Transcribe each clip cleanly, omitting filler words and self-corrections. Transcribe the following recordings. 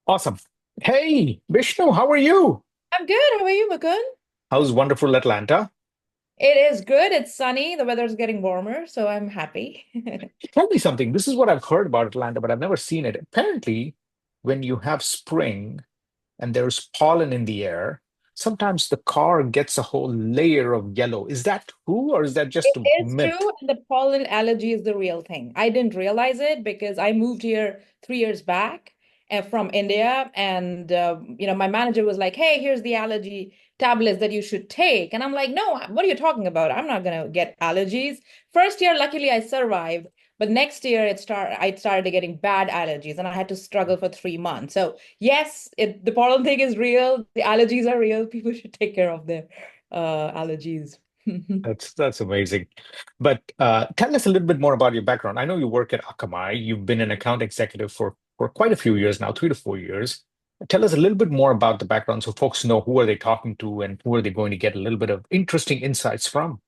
Awesome. Hey, Vishnu, how are you? I'm good. How are you, Mukund? How's wonderful Atlanta? It is good. It's sunny. The weather's getting warmer, so I'm happy. Tell me something. This is what I've heard about Atlanta, but I've never seen it. Apparently, when you have spring and there's pollen in the air, sometimes the car gets a whole layer of yellow. Is that true or is that It just a is myth? true, and the pollen allergy is the real thing. I didn't realize it because I moved here 3 years back from India, and my manager was like, "Hey, here's the allergy tablets that you should take," and I'm like, "No, what are you talking about? I'm not gonna get allergies." First year, luckily, I survived, but next year I started getting bad allergies, and I had to struggle for 3 months. So yes, the pollen thing is real. The allergies are real. People should take care of their allergies. That's amazing. But tell us a little bit more about your background. I know you work at Akamai. You've been an account executive for quite a few years now, 3 to 4 years. Tell us a little bit more about the background so folks know who are they talking to and who are they going to get a little bit of interesting insights from.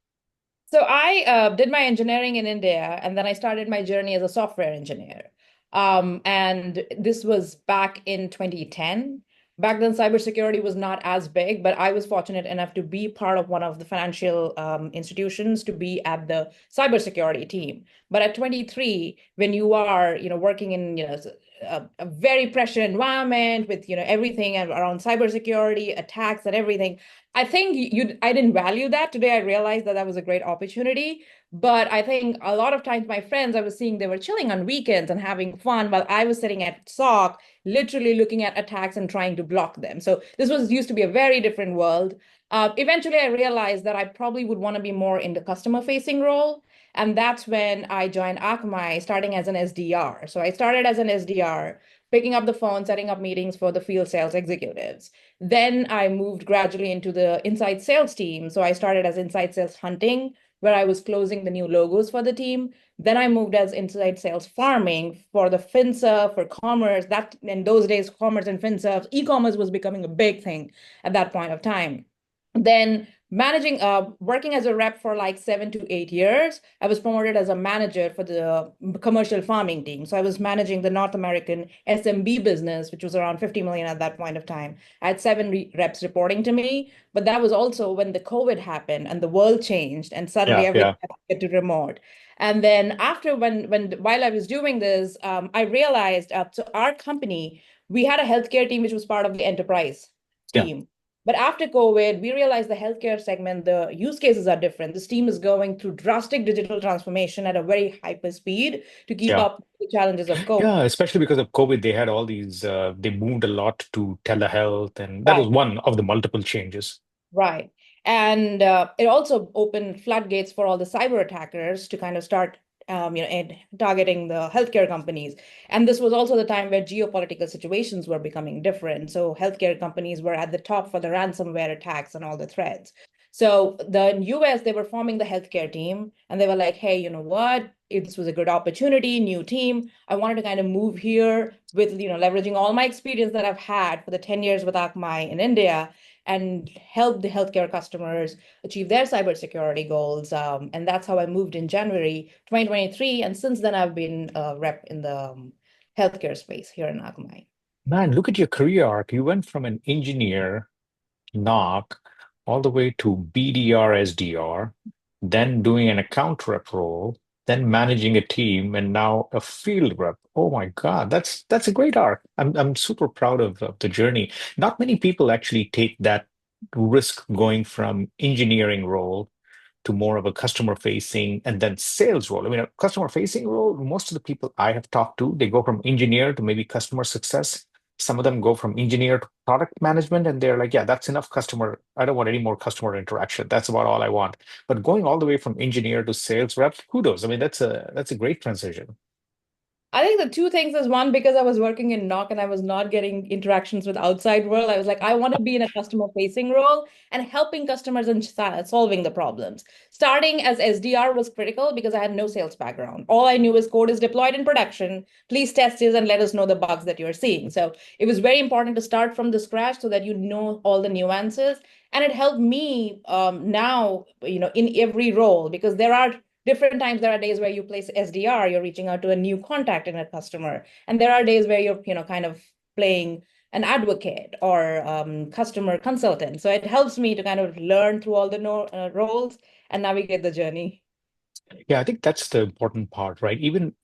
So I did my engineering in India, and then I started my journey as a software engineer. And this was back in 2010. Back then, cybersecurity was not as big, but I was fortunate enough to be part of one of the financial institutions to be at the cybersecurity team. But at 23, when you are, working in, a very pressure environment with, everything around cybersecurity, attacks, and everything, I didn't value that. Today I realized that that was a great opportunity. But I think a lot of times my friends I was seeing they were chilling on weekends and having fun while I was sitting at SOC, literally looking at attacks and trying to block them. So this was used to be a very different world. Eventually I realized that I probably would want to be more in the customer facing role. And that's when I joined Akamai, starting as an SDR. So I started as an SDR, picking up the phone, setting up meetings for the field sales executives. Then I moved gradually into the inside sales team. So I started as inside sales hunting, where I was closing the new logos for the team. Then I moved as inside sales farming for the FinServ, for commerce. That in those days, commerce and FinServ, e-commerce was becoming a big thing at that point of time. Then working as a rep for like 7 to 8 years, I was promoted as a manager for the commercial farming team. So I was managing the North American SMB business, which was around 50 million at that point of time. I had seven reps reporting to me, but that was also when the COVID happened and the world changed, and suddenly Yeah, everything yeah. had to get to remote. And then after while I was doing this, I realized so our company, we had a healthcare team which was part of the enterprise Yeah. team. But after COVID, we realized the healthcare segment, the use cases are different. This team is going through drastic digital transformation at a very hyper speed to keep Yeah. up with the challenges of COVID. Yeah, especially because of COVID, they had all these, they moved a lot to telehealth, and that was Right. one of the multiple changes. Right. And it also opened floodgates for all the cyber attackers to kind of start, and targeting the healthcare companies. And this was also the time where geopolitical situations were becoming different. So healthcare companies were at the top for the ransomware attacks and all the threats. So the US, they were forming the healthcare team, and they were like, hey, you know what? This was a good opportunity, new team. I wanted to kind of move here with, leveraging all my experience that I've had for the 10 years with Akamai in India and help the healthcare customers achieve their cybersecurity goals. And that's how I moved in January 2023. And since then, I've been a rep in the healthcare space here in Akamai. Man, look at your career arc. You went from an engineer knock all the way to BDR, SDR, then doing an account rep role, then managing a team, and now a field rep. Oh my God, that's a great arc. I'm super proud of the journey. Not many people actually take that risk going from engineering role to more of a customer facing and then sales role. I mean, a customer facing role, most of the people I have talked to, they go from engineer to maybe customer success. Some of them go from engineer to product management, and they're like, yeah, that's enough customer. I don't want any more customer interaction. That's about all I want. But going all the way from engineer to sales rep, kudos. I mean, that's a great transition. I think the two things is one, because I was working in knock and I was not getting interactions with outside world. I was like, I want to be in a customer facing role and helping customers and solving the problems. Starting as SDR was critical because I had no sales background. All I knew is code is deployed in production. Please test it and let us know the bugs that you're seeing. So it was very important to start from the scratch so that you know all the nuances. And it helped me now, in every role, because there are different times. There are days where you place SDR, you're reaching out to a new contact in a customer, and there are days where you're kind of playing an advocate or customer consultant. So it helps me to kind of learn through all the roles and navigate the journey. Yeah, I think that's the important part, right? Even,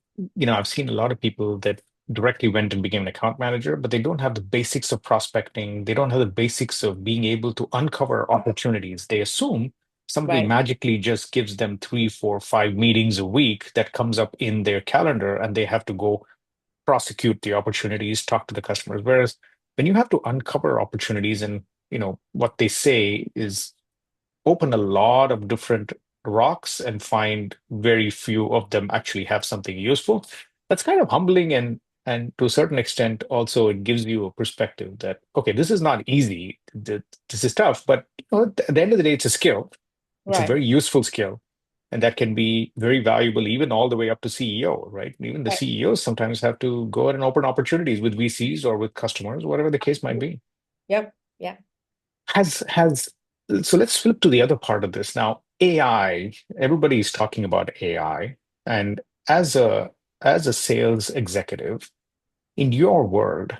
I've seen a lot of people that directly went and became an account manager, but they don't have the basics of prospecting. They don't have the basics of being able to uncover opportunities. They assume somebody Right. magically just gives them three, four, five meetings a week that comes up in their calendar, and they have to go prosecute the opportunities, talk to the customers. Whereas when you have to uncover opportunities and, what they say is open a lot of different rocks and find very few of them actually have something useful. That's kind of humbling, and to a certain extent also it gives you a perspective that okay, this is not easy. This is tough, but at the end of the day, it's a skill. It's a Right. very useful skill. And that can be very valuable, even all the way up to CEO, right? Even the Right. CEOs sometimes have to go out and open opportunities with VCs or with customers, whatever the case might be. Yep. Yeah. Has So let's flip to the other part of this now. AI, everybody is talking about AI, and as a sales executive in your world,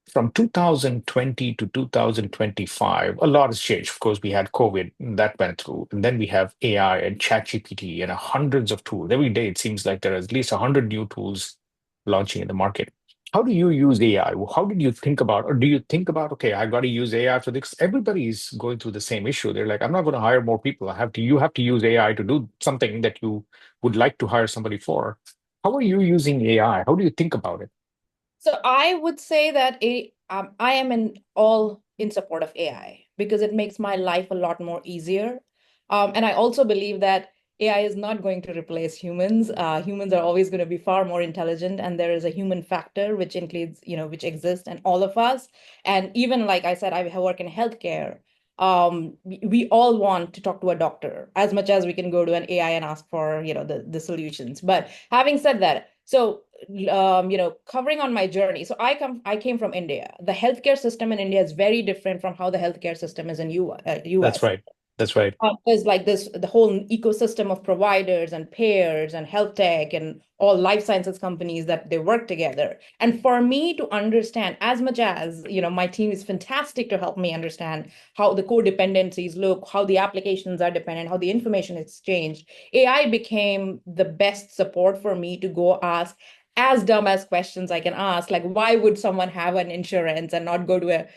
from 2020 to 2025, a lot has changed. Of course, we had COVID and that went through, and then we have AI and ChatGPT and hundreds of tools. Every day, it seems like there are at least 100 new tools launching in the market. How do you use AI? How did you think about, or do you think about, okay, I got to use AI for this? Everybody's going through the same issue. They're like, I'm not going to hire more people. You have to use AI to do something that you would like to hire somebody for. How are you using AI? How do you think about it? So I would say that I am all in support of AI because it makes my life a lot more easier. And I also believe that AI is not going to replace humans. Humans are always going to be far more intelligent, and there is a human factor which includes, which exists in all of us. And even like I said, I work in healthcare. We all want to talk to a doctor as much as we can go to an AI and ask for, the solutions. But having said that, so covering on my journey. So I came from India. The healthcare system in India is very different from how the healthcare system is in That's US. right. That's right. There's like the whole ecosystem of providers and payers and health tech and all life sciences companies that they work together. And for me to understand, as much as, my team is fantastic to help me understand how the codependencies look, how the applications are dependent, how the information is exchanged, AI became the best support for me to go ask as dumb as questions I can ask, like why would someone have an insurance and not go to a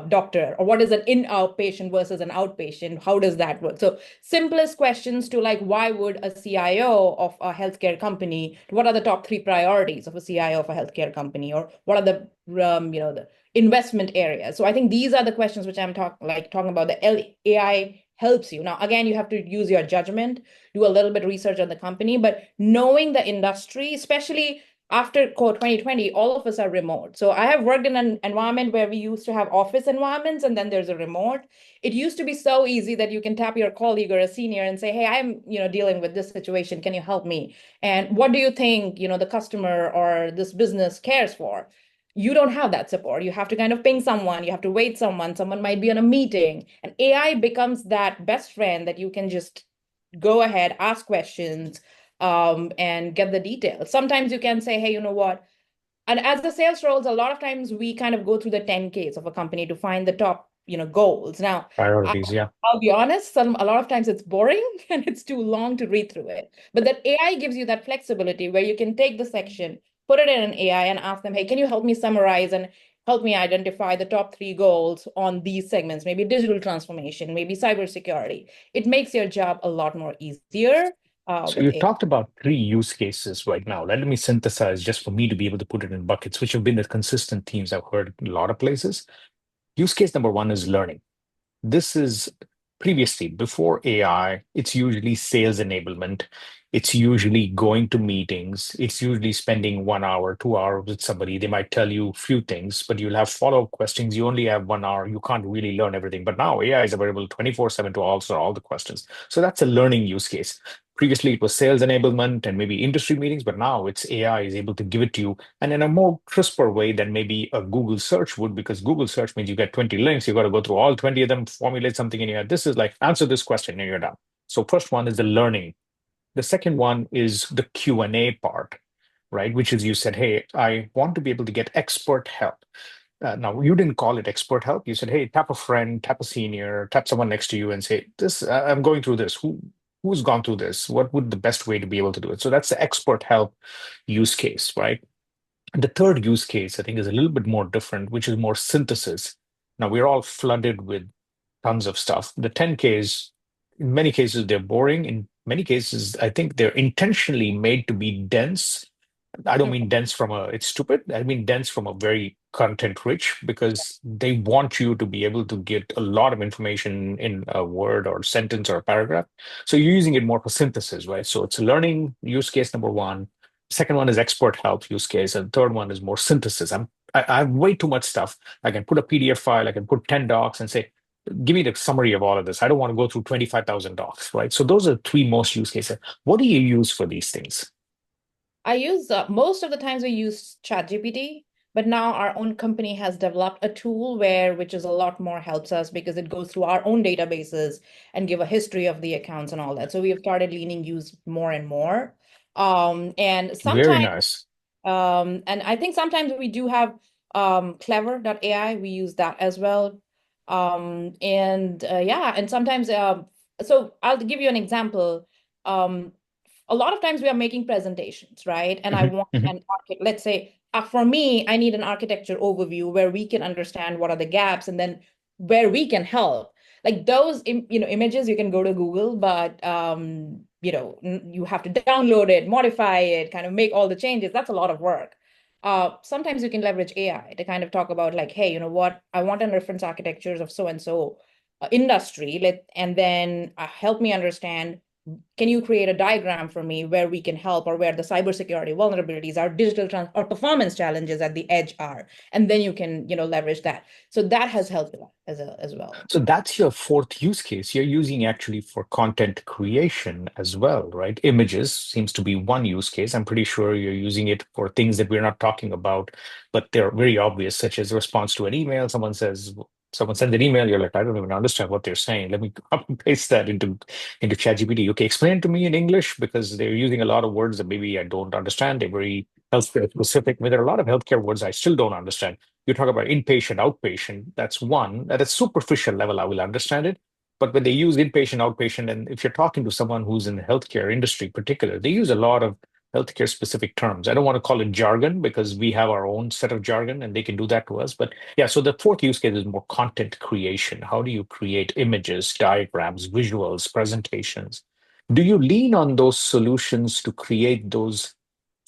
doctor, or what is an in outpatient versus an outpatient, how does that work? So simplest questions to like why would a CIO of a healthcare company, what are the top three priorities of a CIO of a healthcare company, or what are the the investment areas. So I think these are the questions which I'm talking about. The AI helps you. Now again, you have to use your judgment, do a little bit of research on the company, but knowing the industry, especially after 2020, all of us are remote. So I have worked in an environment where we used to have office environments and then there's a remote. It used to be so easy that you can tap your colleague or a senior and say, hey, I'm, dealing with this situation. Can you help me? And what do you think, the customer or this business cares for? You don't have that support. You have to kind of ping someone, you have to wait someone might be on a meeting. And AI becomes that best friend that you can just go ahead, ask questions, and get the details. Sometimes you can say, hey, you know what? And as the sales roles, a lot of times we kind of go through the 10Ks of a company to find the top, goals. Now, I, Priorities, yeah. I'll be honest, a lot of times it's boring and it's too long to read through it. But that AI gives you that flexibility where you can take the section, put it in an AI and ask them, hey, can you help me summarize and help me identify the top three goals on these segments, maybe digital transformation, maybe cybersecurity. It makes your job a lot more easier So with you AI. talked about three use cases right now. Let me synthesize just for me to be able to put it in buckets, which have been the consistent themes I've heard in a lot of places. Use case number one is learning. This is previously, before AI, it's usually sales enablement. It's usually going to meetings. It's usually spending 1 hour, 2 hours with somebody. They might tell you a few things, but you'll have follow-up questions. You only have 1 hour. You can't really learn everything. But now AI is available 24/7 to answer all the questions. So that's a learning use case. Previously, it was sales enablement and maybe industry meetings, but now it's AI is able to give it to you and in a more crisper way than maybe a Google search would, because Google search means you get 20 links, you got to go through all 20 of them, formulate something in your head. This is like answer this question and you're done. So first one is the learning. The second one is the Q&A part. right? Which is you said, hey, I want to be able to get expert help. Now, you didn't call it expert help. You said, hey, tap a friend, tap a senior, tap someone next to you and say, this, I'm going through this. Who's gone through this? What would the best way to be able to do it? So that's the expert help use case, right? And the third use case, I think, is a little bit more different, which is more synthesis. Now, we're all flooded with tons of stuff. The 10Ks, in many cases, they're boring. In many cases, I think they're intentionally made to be dense. I don't mean dense from a, it's stupid. I mean dense from a very content rich because they want you to be able to get a lot of information in a word or sentence or a paragraph. So you're using it more for synthesis, right? So it's a learning use case number one. Second one is expert help use case. And third one is more synthesis. I have way too much stuff. I can put a PDF file, I can put 10 docs and say, give me the summary of all of this. I don't want to go through 25,000 docs, right? So those are the three most use cases. What do you use for these things? I use most of the times we use ChatGPT, but now our own company has developed a tool where which is a lot more helps us because it goes through our own databases and give a history of the accounts and all that. So we have started leaning use more and more. And Very sometimes nice. and I think sometimes we do have clever.ai. We use that as well. And yeah, and sometimes so I'll give you an example. Um, a lot of times we are making presentations, right? And I Mhm, want mhm. an architect, let's say, for me, I need an architecture overview where we can understand what are the gaps and then where we can help. Like those, images you can go to Google, but you have to download it, modify it, kind of make all the changes. That's a lot of work. Sometimes you can leverage AI to kind of talk about like, hey, you know what? I want a reference architectures of so and so industry. And then help me understand, can you create a diagram for me where we can help or where the cybersecurity vulnerabilities, our or performance challenges at the edge are, and then you can leverage that. So that has helped a lot as well. So that's your fourth use case. You're using actually for content creation as well, right? Images seems to be one use case. I'm pretty sure you're using it for things that we're not talking about, but they're very obvious, such as a response to an email. Someone sends an email, you're like, I don't even understand what they're saying. Let me copy and paste that into ChatGPT. Okay, explain it to me in English because they're using a lot of words that maybe I don't understand. They're very healthcare specific. But there are a lot of healthcare words I still don't understand. You talk about inpatient, outpatient, that's one. At a superficial level, I will understand it. But when they use inpatient, outpatient, and if you're talking to someone who's in the healthcare industry, particular, they use a lot of healthcare specific terms. I don't want to call it jargon because we have our own set of jargon and they can do that to us. But yeah, so the fourth use case is more content creation. How do you create images, diagrams, visuals, presentations? Do you lean on those solutions to create those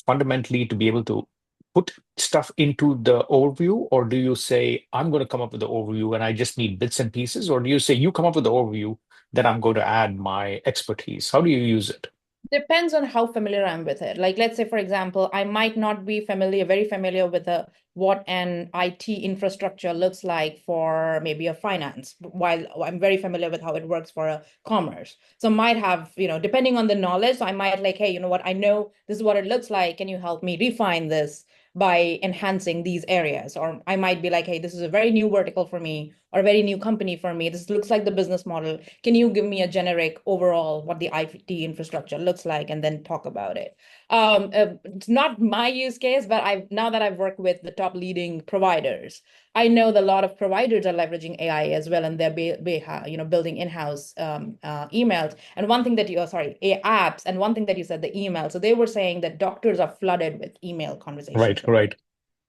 fundamentally to be able to put stuff into the overview, or do you say I'm going to come up with the overview and I just need bits and pieces, or do you say you come up with the overview, then I'm going to add my expertise? How do you use it? Depends on how familiar I'm with it. Like, let's say, for example, I might not be very familiar with what an IT infrastructure looks like for maybe a finance, while I'm very familiar with how it works for a commerce. So might have, depending on the knowledge, so I might like, hey, you know what, I know this is what it looks like. Can you help me refine this by enhancing these areas? Or I might be like, hey, this is a very new vertical for me or a very new company for me. This looks like the business model. Can you give me a generic overall what the IT infrastructure looks like and then talk about it? It's not my use case, but now that I've worked with the top leading providers, I know that a lot of providers are leveraging AI as well, and they're building in-house emails. And one thing that apps, and one thing that you said, the email. So they were saying that doctors are flooded with email Right, conversations. right.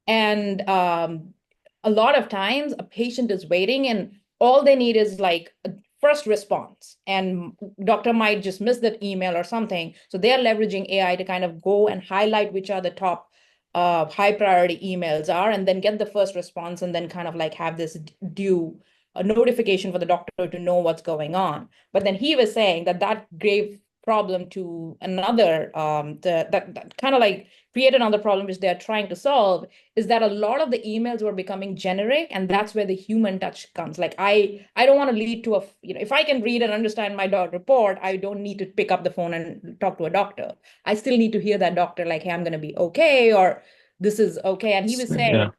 And a lot of times a patient is waiting and all they need is like a first response. And doctor might just miss that email or something. So they are leveraging AI to kind of go and highlight which are the top high priority emails are, and then get the first response and then kind of like have this due a notification for the doctor to know what's going on. But then he was saying that gave problem to another that kind of like create another problem which they're trying to solve, is that a lot of the emails were becoming generic, and that's where the human touch comes. Like I don't want to lead to if I can read and understand my dog report, I don't need to pick up the phone and talk to a doctor. I still need to hear that doctor like, hey, I'm going to be okay, or this is okay. And he was saying Yeah.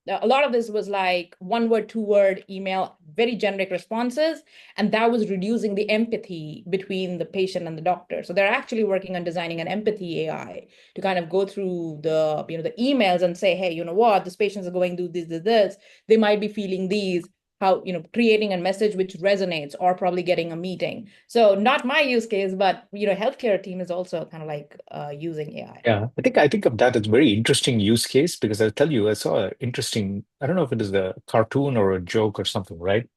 A lot of this was like one word, two word email, very generic responses. And that was reducing the empathy between the patient and the doctor. So they're actually working on designing an empathy AI to kind of go through the emails and say, hey, you know what, this patient's are going through this. They might be feeling these, how, creating a message which resonates or probably getting a meeting. So not my use case, but, healthcare team is also kind of like using AI. Yeah, I think of that as a very interesting use case because I'll tell you, I saw an interesting, I don't know if it is a cartoon or a joke or something, right?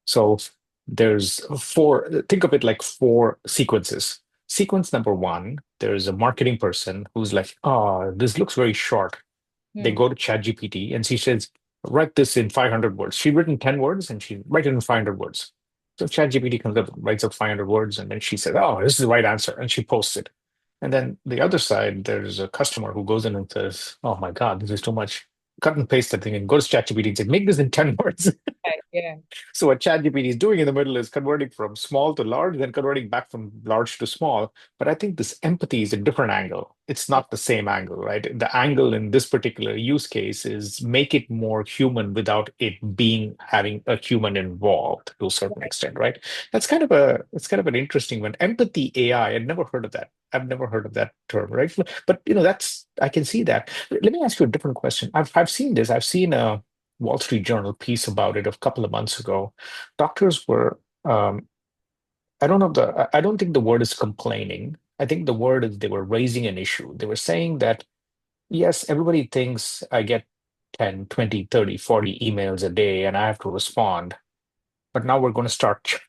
So there's four, think of it like four sequences. Sequence number one, there's a marketing person who's like, oh, this looks very short. They Hmm. go to ChatGPT and she says, write this in 500 words. She'd written 10 words and she write it in 500 words. So ChatGPT comes up, writes up 500 words, and then she said, oh, this is the right answer. And she posts it. And then the other side, there's a customer who goes in and says, oh my God, this is too much. Cut and paste that thing and go to ChatGPT and say, make this in 10 words. Right. Yeah. So what ChatGPT is doing in the middle is converting from small to large, then converting back from large to small. But I think this empathy is a different angle. It's Yeah. not the same angle, right? The angle in this particular use case is make it more human without it being having a human involved to a certain extent, right? It's kind of an interesting one. Empathy AI, I'd never heard of that. I've never heard of that term, right? But that's I can see that. Let me ask you a different question. I've seen this. I've seen a Wall Street Journal piece about it a couple of months ago. Doctors were, I don't know I don't think the word is complaining. I think the word is they were raising an issue. They were saying that, yes, everybody thinks I get 10, 20, 30, 40 emails a day and I have to respond. But now we're going to start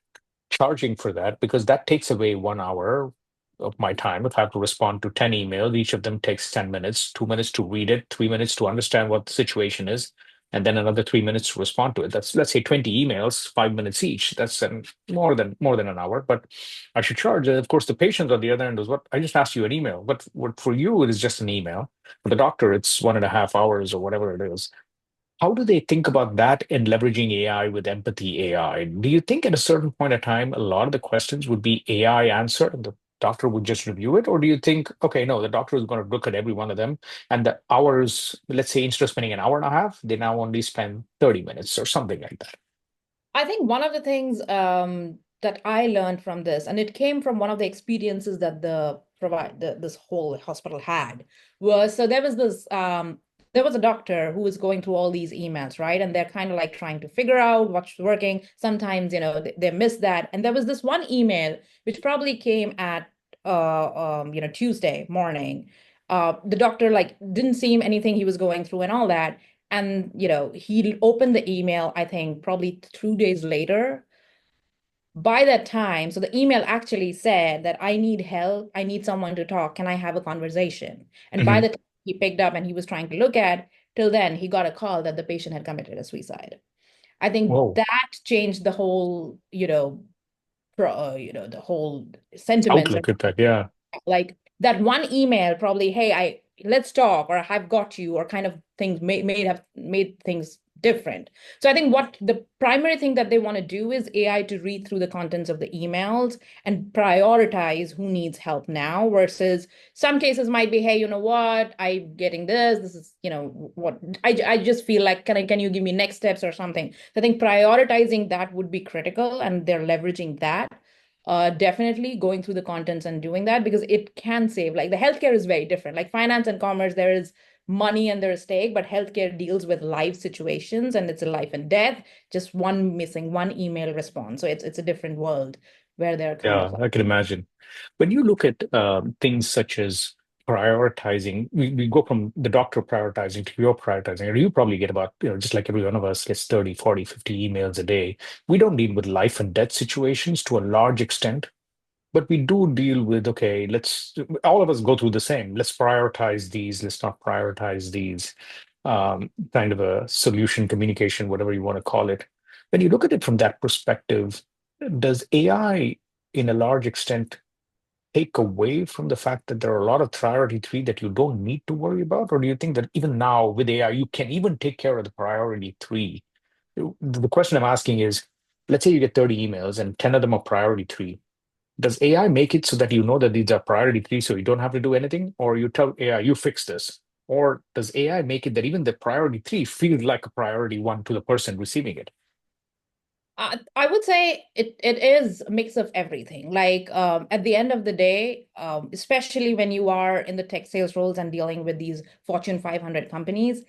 charging for that because that takes away 1 hour of my time. If I have to respond to 10 emails, each of them takes 10 minutes, 2 minutes to read it, 3 minutes to understand what the situation is, and then another 3 minutes to respond to it. That's, let's say, 20 emails, 5 minutes each. That's more than an hour, but I should charge. And of course, the patient on the other end is what I just asked you an email, but what for you it is just an email. For the doctor, it's 1.5 hours or whatever it is. How do they think about that in leveraging AI with empathy AI? Do you think at a certain point of time, a lot of the questions would be AI answered and the doctor would just review it? Or do you think, okay, no, the doctor is going to look at every one of them and the hours, let's say instead of spending an hour and a half, they now only spend 30 minutes or something like that? I think one of the things that I learned from this, and it came from one of the experiences that this whole hospital had, was so there was a doctor who was going through all these emails, right? And they're kind of like trying to figure out what's working. Sometimes, they miss that. And there was this one email which probably came at Tuesday morning. The doctor like didn't seem anything he was going through and all that. And, he opened the email, I think, probably 2 days later. By that time, so the email actually said that I need help. I need someone to talk. Can I have a conversation? And by Mhm. the time he picked up and he was trying to look at, till then, he got a call that the patient had committed a suicide. I think Whoa, that changed the whole, the whole sentiments. outlook at that. Yeah. Like that one email, probably, hey, let's talk, or I've got you, or kind of things may have made things different. So I think what the primary thing that they want to do is AI to read through the contents of the emails and prioritize who needs help now versus some cases might be, hey, you know what, I'm getting this is, what I just feel like, can you give me next steps or something. So I think prioritizing that would be critical, and they're leveraging that, definitely going through the contents and doing that because it can save. Like the healthcare is very different. Like finance and commerce, there is money and there's stake, but healthcare deals with life situations and it's a life and death. Just one missing, one email response. So it's a different world where they're kind Yeah, of like, I can imagine. When you look at things such as prioritizing, we go from the doctor prioritizing to your prioritizing, and you probably get about, just like every one of us gets 30, 40, 50 emails a day. We don't deal with life and death situations to a large extent, but we do deal with, okay, all of us go through the same. Let's prioritize these, let's not prioritize these, kind of a solution communication, whatever you want to call it. When you look at it from that perspective, does AI in a large extent take away from the fact that there are a lot of priority three that you don't need to worry about? Or do you think that even now with AI, you can even take care of the priority three? The question I'm asking is, let's say you get 30 emails and 10 of them are priority three. Does AI make it so that you know that these are priority three, so you don't have to do anything? Or you tell AI, you fix this? Or does AI make it that even the priority three feels like a priority one to the person receiving it? I would say it is a mix of everything. Like at the end of the day, especially when you are in the tech sales roles and dealing with these Fortune 500 companies,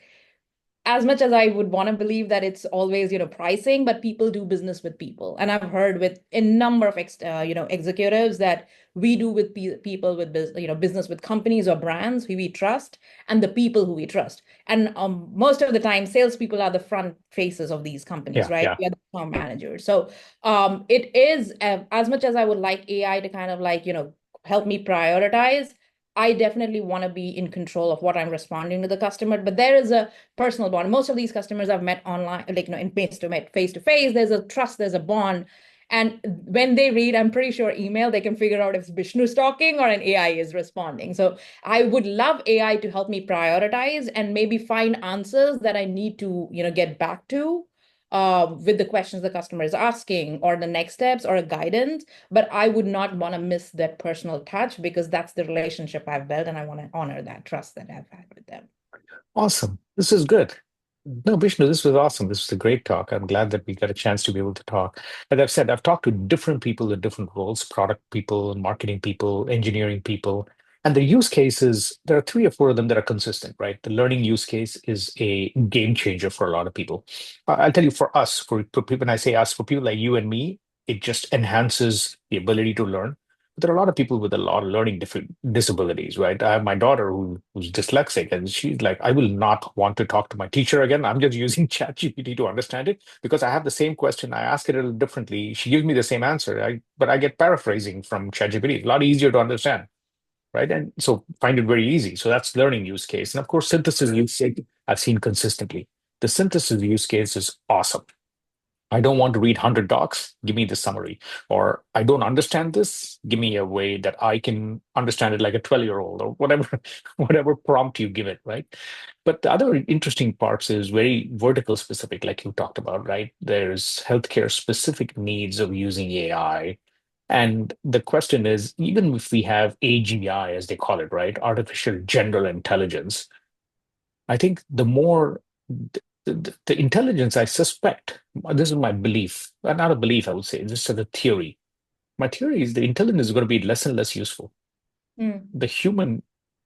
as much as I would want to believe that it's always, pricing, but people do business with people. And I've heard with a number of executives that we do with people with business with companies or brands who we trust and the people who we trust. And most of the time, salespeople are the front faces of these companies, Yeah, right? yeah. We are the account managers. So it is as much as I would like AI to kind of like, help me prioritize. I definitely want to be in control of what I'm responding to the customer, but there is a personal bond. Most of these customers I've met online, like in face to face. There's a trust, there's a bond. And when they read, I'm pretty sure email, they can figure out if it's Bishnu's talking or an AI is responding. So I would love AI to help me prioritize and maybe find answers that I need to, get back to with the questions the customer is asking or the next steps or a guidance. But I would not want to miss that personal touch because that's the relationship I've built and I want to honor that trust that I've had with them. Awesome. This is good. No, Vishnu, this was awesome. This was a great talk. I'm glad that we got a chance to be able to talk. As I've said, I've talked to different people in different roles, product people, marketing people, engineering people. And the use cases, there are three or four of them that are consistent, right? The learning use case is a game changer for a lot of people. I'll tell you, for us, for people, when I say us, for people like you and me, it just enhances the ability to learn. But there are a lot of people with a lot of learning different disabilities, right? I have my daughter who's dyslexic, and she's like, I will not want to talk to my teacher again. I'm just using ChatGPT to understand it because I have the same question. I ask it a little differently. She gives me the same answer, but I get paraphrasing from ChatGPT. A lot easier to understand, right? And so find it very easy. So that's learning use case. And of course, synthesis use case I've seen consistently. The synthesis use case is awesome. I don't want to read 100 docs. Give me the summary. Or I don't understand this. Give me a way that I can understand it like a 12-year-old or whatever, whatever prompt you give it, right? But the other interesting parts is very vertical specific, like you talked about, right? There's healthcare specific needs of using AI. And the question is, even if we have AGI, as they call it, right? Artificial general intelligence, I think the more the intelligence, I suspect, this is my belief, not a belief, I would say, just as a theory. My theory is the intelligence is going to be less and less useful. Mm, The human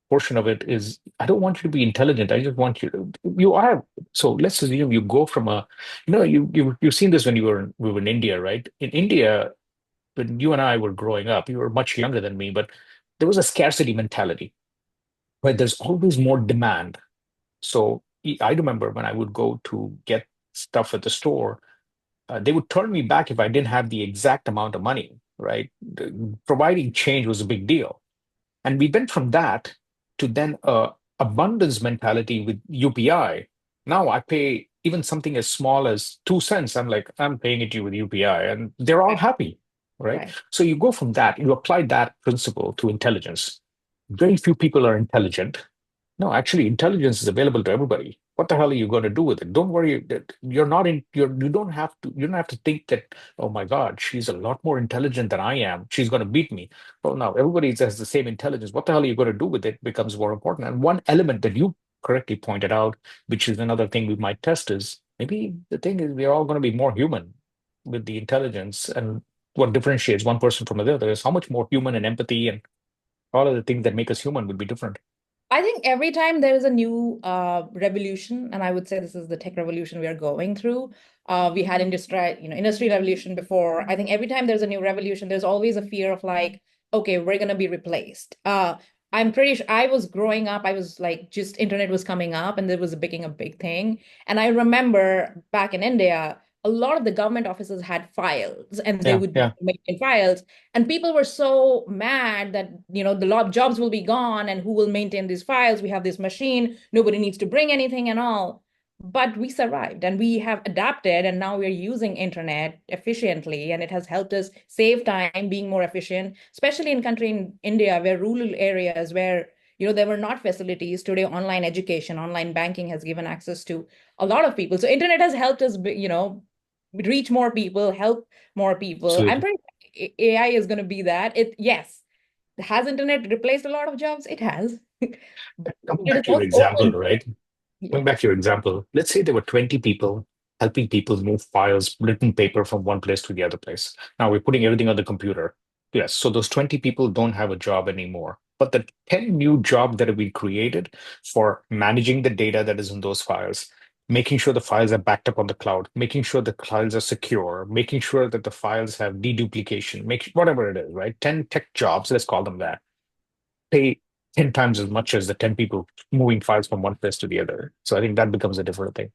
portion of it is, I don't want you to be intelligent. I just want you to, you are. So let's assume you go from a, you've seen this when we were in India, right? In India, when you and I were growing up, you were much younger than me, but there was a scarcity mentality, right? There's always more demand. So I remember when I would go to get stuff at the store, they would turn me back if I didn't have the exact amount of money, right? Providing change was a big deal. And we went from that to then abundance mentality with UPI. Now I pay even something as small as 2 cents. I'm like, I'm paying it to you with UPI, and they're all right, happy, right? right. So you go from that, you apply that principle to intelligence. Very few people are intelligent. No, actually, intelligence is available to everybody. What the hell are you going to do with it? Don't worry that you're not in. You don't have to think that. Oh my God, she's a lot more intelligent than I am. She's going to beat me. Well, now everybody has the same intelligence. What the hell are you going to do with it becomes more important. And one element that you correctly pointed out, which is another thing we might test, is maybe the thing is we're all going to be more human with the intelligence. And what differentiates one person from the other is how much more human and empathy and all of the things that make us human would be different. I think every time there is a new revolution, and I would say this is the tech revolution we are going through. We had industry revolution before. I think every time there's a new revolution, there's always a fear of like, okay, we're gonna be replaced. I'm pretty sure I was growing up, I was like just internet was coming up and it was becoming a big thing. And I remember back in India, a lot of the government offices had files and they Yeah, would yeah. maintain files. And people were so mad that, the lot jobs will be gone and who will maintain these files? We have this machine, nobody needs to bring anything and all. But we survived and we have adapted and now we're using internet efficiently and it has helped us save time, being more efficient, especially in country in India where rural areas where there were not facilities. Today, online education, online banking has given access to a lot of people. So internet has helped us, reach more people, help more people. I'm Absolutely. pretty AI is going to be that. Yes. Has internet replaced a lot of jobs? It has. But Coming it back is to your also example, open. right? Yeah. Going back to your example, let's say there were 20 people helping people move files, written paper from one place to the other place. Now we're putting everything on the computer. Yes, so those 20 people don't have a job anymore. But the 10 new jobs that have been created for managing the data that is in those files, making sure the files are backed up on the cloud, making sure the files are secure, making sure that the files have deduplication, make whatever it is, right? 10 tech jobs, let's call them that, pay 10 times as much as the 10 people moving files from one place to the other. So I think that becomes a different thing.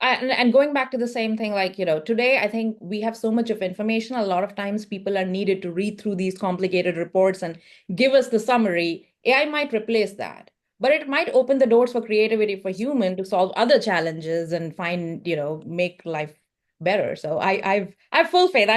And going back to the same thing, like, today I think we have so much of information. A lot of times people are needed to read through these complicated reports and give us the summary. AI might replace that, but it might open the doors for creativity for human to solve other challenges and find, make life better. So I have full faith.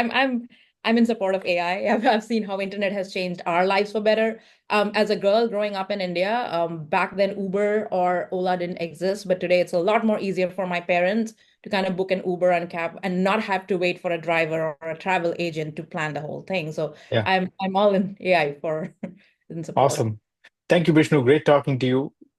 I'm in support of AI. I've seen how internet has changed our lives for better. As a girl growing up in India, back then Uber or Ola didn't exist, but today it's a lot more easier for my parents to kind of book an Uber and cab and not have to wait for a driver or a travel agent to plan the whole thing. So Yeah, I'm all in AI for in support of. awesome. Thank you, Vishnu. Great talking to you.